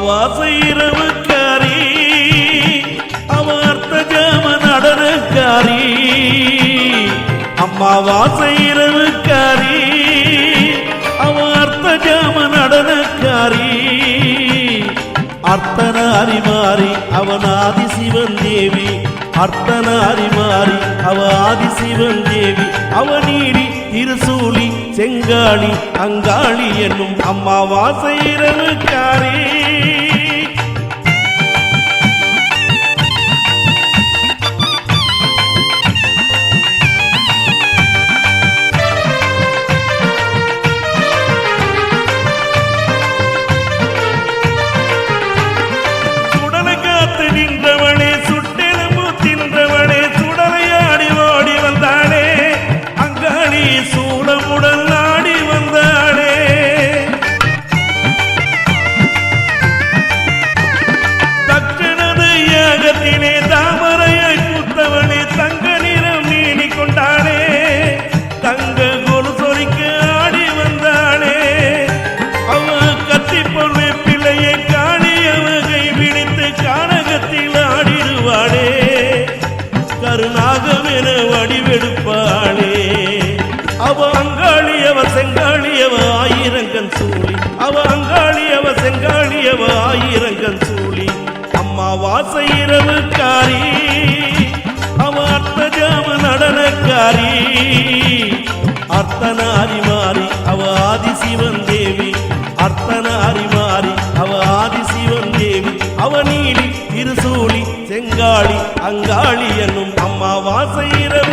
அம்மாவாசை இரவுக்காரி அவ அர்த்த ஜாம நடனக்காரி அம்மாவாசை இரவுக்காரி அவ அர்த்த ஜாம நடனக்காரி அர்த்தனாரி மாறி அவன் ஆதிசிவன் தேவி அர்த்தனாரி மாறி அவ ஆதிசிவன் தேவி அவனீடி திருசூலி செங்காளி அங்காளி என்னும் அம்மாவாசை இரவுக்காரி கருநாகமென வடிவெடுப்பாளே அவ அங்காளியவ செங்காளியவ ஆயிரங்கன் சூழி அவ அங்காளியவ செங்காளியவ ஆயிரங்கன் சூழி அம்மாவாசை இரவுக்காரி அவ அர்த்த ஜாம நடனக்காரி அர்த்தனாரி மாறி அவ ஆதிசிவன் தேவி அர்த்தனாரி மாறி அவ ஆதிசிவன் தேவி அவ நீலி திருசூலி செங்காளி அங்காளி என்னும் அம்மாவாசை இரவு